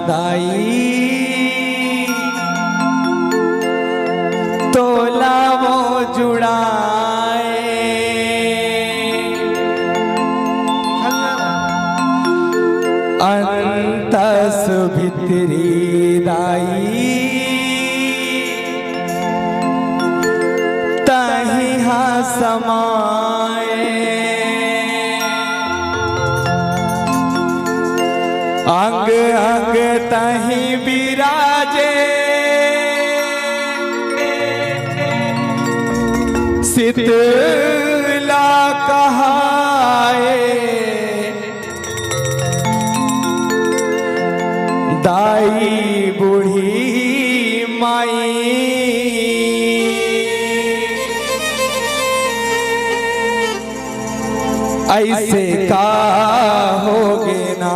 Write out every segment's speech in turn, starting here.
दाई तोला वो जुड़ाए अंतस भितरी दाई तही हा समाए अंग अंग तही विराजे शीतला कहाए दाई बूढ़ी माई ऐसे का होगे ना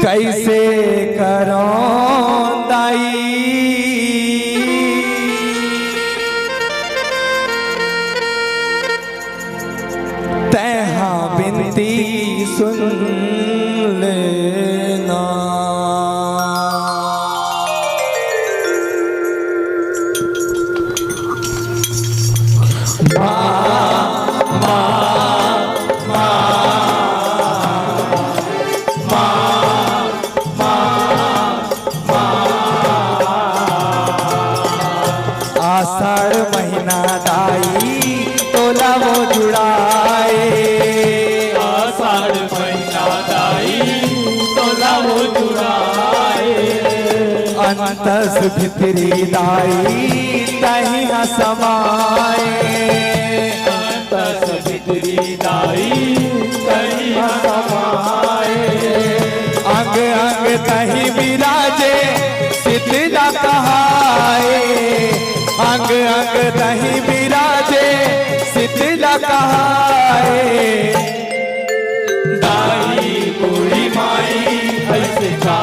कैसे करो दाई तैहा बिनती सुन लेना आषाढ़ महीना दाई तोला वो जुड़ाए आषाढ़ महीना दाई तोला वो जुड़ाए अंतस भितरी दाई तही हा समाए अंतस भितरी दाई तही हा समाए अंग अंग तही विराजे शीतला कहाए अंग अंग तही विराजे शीतला कहाए दाई बूढ़ी माई ऐसे का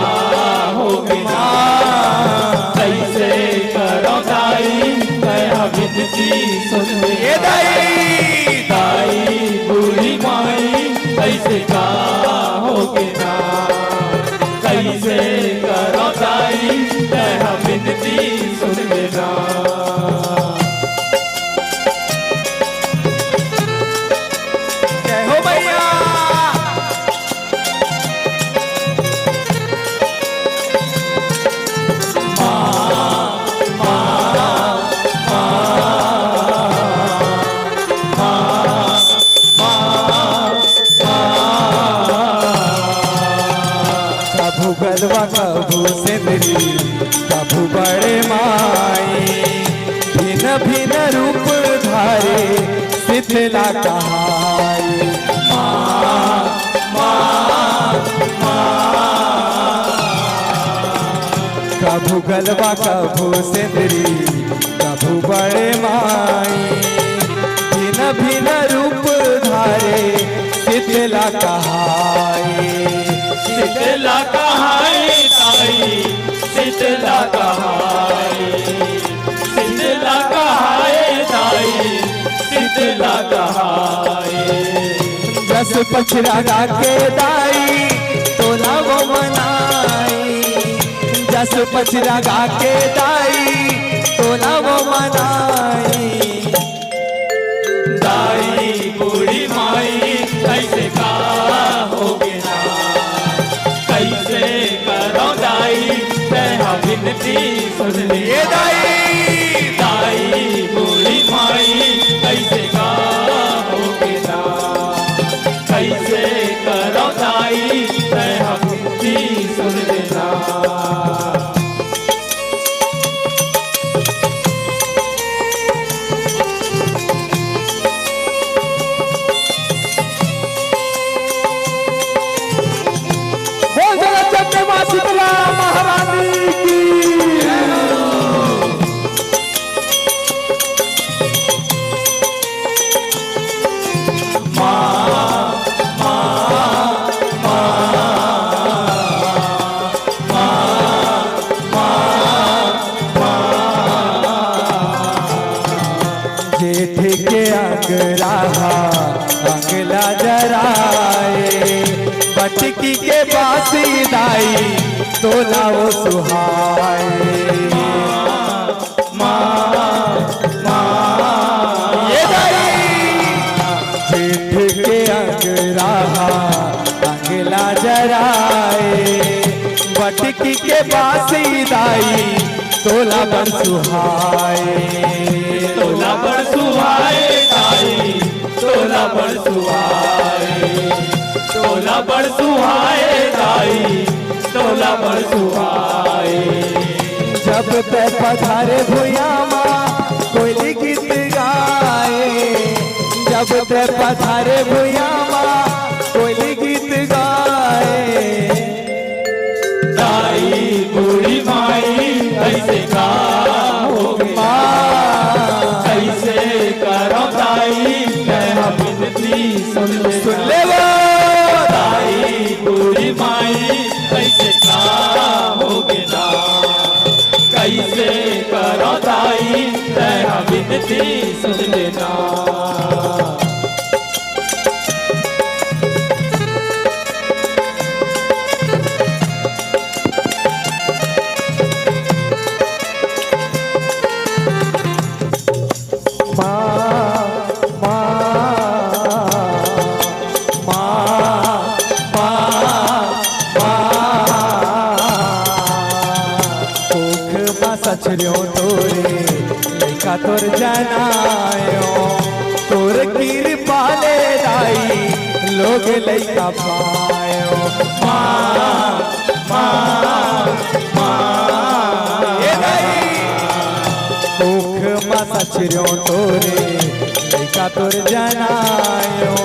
होगे ना कैसे करो दाई दया विनती सुन ये दाई दाई बूढ़ी माई ऐसे का होगे ना कैसे करो दाई दया विनती सुन लेना जय हो भैया कभू गलवा कभू सिंदरी कभू बड़े माई भिन्न भिन्न रूप धारे शीतला कहाई कभू गलवा कभू सिंदरी कभू बड़े माई भिन्न भिन्न रूप धारे शीतला कहाई शीतला कहाई दाई शीतला कहाई शीतला कहाई दाई शीतला कहाई जस पछरा के दाई तोला वो मनाई जस पछरा के दाई तोला वो मनाई दाई बूढ़ी माई कैसे का होगे ना कैसे करो दाई तेरा विनती सुन लिए दाई दाई बूढ़ी माई कैसे का होगे ना कैसे करो दाई तेरा विनती सुन लेना शीतला महारानी की जराए बटकी के बासी दाई तोला वो सुहाए ये दाई जेठ के अंगराहा अंगला जराए बटकी के बासी दाई तोला बड़ सुहाए तोला बड़ सुहाए दाई तोला बड़ सुहाए तोला बड़ सुहाए दाई तोला बड़ सुहाए जब ते पधारे भुया माँ कोयली गीत गाए जब ते पधारे भुया माँ कोयली गीत गाए दाई बूढ़ी माई कैसे का होगे कैसे करो दाई मैं विनती सुन ले वो दाई बूढ़ी माई कैसे का होगे ना कैसे करो दाई मैं विनती सुन लेना सचरियो तोरे लैका तोर जनायो तोर कृपा ले दाई लोग लैका पायो मुख मा सचरियो तोरे लैका तोर जनायो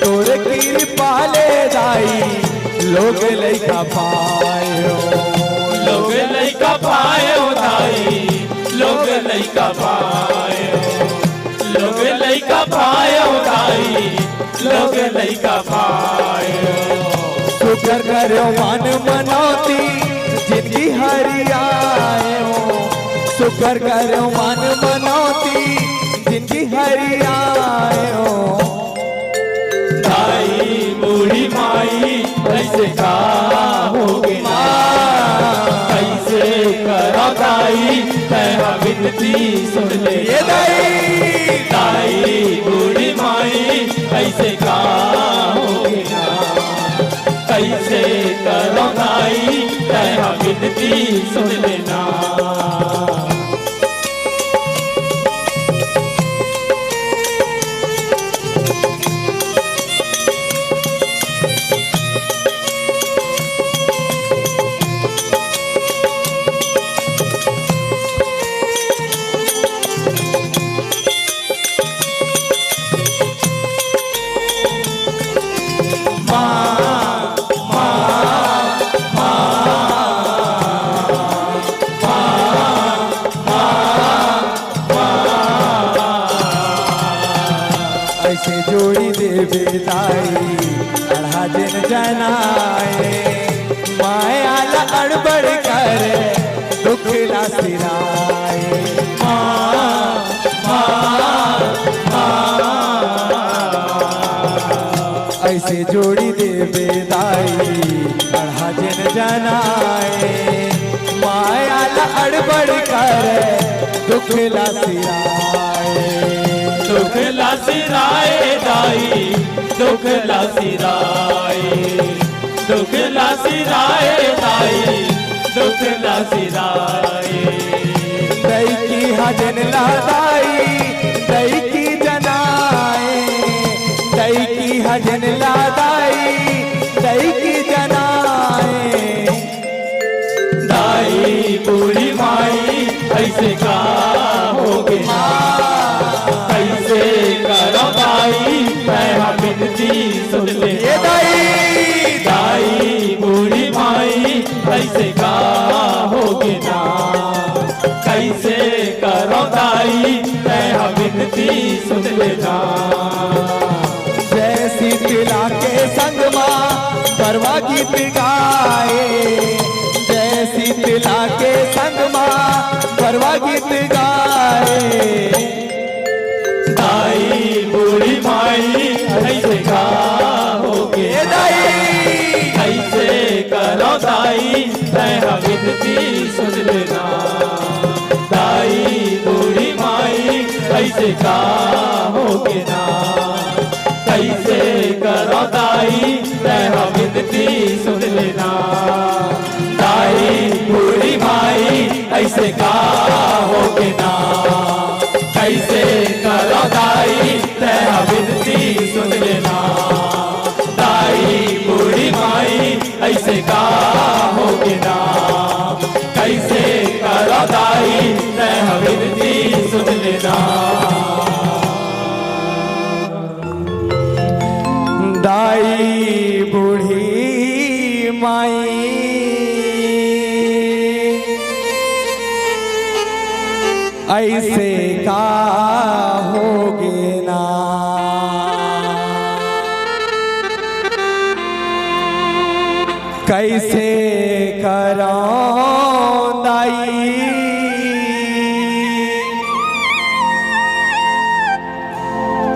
तोर कृपा ले दाई लोग लैका पायो लोग लैका पायो दाई लोग लैका पायो लोग लैका पायो दाई लोग लैका पायो शुक्र करो मन मनौती जिंदगी हरियायो शुक्र करो मन मनौती जिंदगी हरियायो दाई बूढ़ी माई कैसे का होगे कैसे करो दाई तेरा विनती सुन ले ये दाई दाई बूढ़ी माई कैसे का होगे ना कैसे करो दाई तेरा विनती सुन लेना ऐसे जोड़ी देवे दाई अढ़ा दिन जनाए माया अड़बड़ कर दुख ला सिराए ऐसे जोड़ी देवे दाई अढ़ा दिन जनाए माया अड़बड़ कर दुख ला सिराए दुख लासिराए दाई दुख लासिराए दुख लासिराए दाई दुख लासिराए दई की हजन लादाई दई की जनाए दई की हजन लादाई दई की जनाए दाई बूढ़ी माई ऐसे का होगे कैसे करो दाई मैं विनती सुन ले ये दाई दाई बूढ़ी माई कैसे का होगे ना कैसे करो दाई मैं विनती सुन लेना जय शीतला के संग माँ परवा गीत गाए जय शीतला के संग माँ परवा गीत गाए दाई बूढ़ी माई ऐसे का विनती सुन लेना। दाई बूढ़ी माई ऐसे का होगे ना, कैसे करो दाई तेरा विनती सुन लेना। दाई बूढ़ी माई ऐसे का होगे ना, कैसे करो दाई तेरा विनती सुन लेना। दाई बूढ़ी माई ऐसे का होगे ना, कैसे करो दाई तेरा विनती सुन लेना। दाई बूढ़ी माई ऐसे का होगे ना, कैसे करो दाई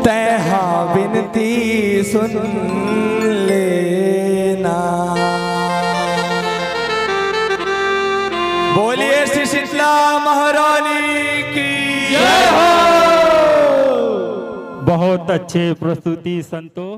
तेहा विनती सुन लेना। बोलिए श्री शीतला महारानी की जय हो। बहुत अच्छे प्रस्तुति संतो।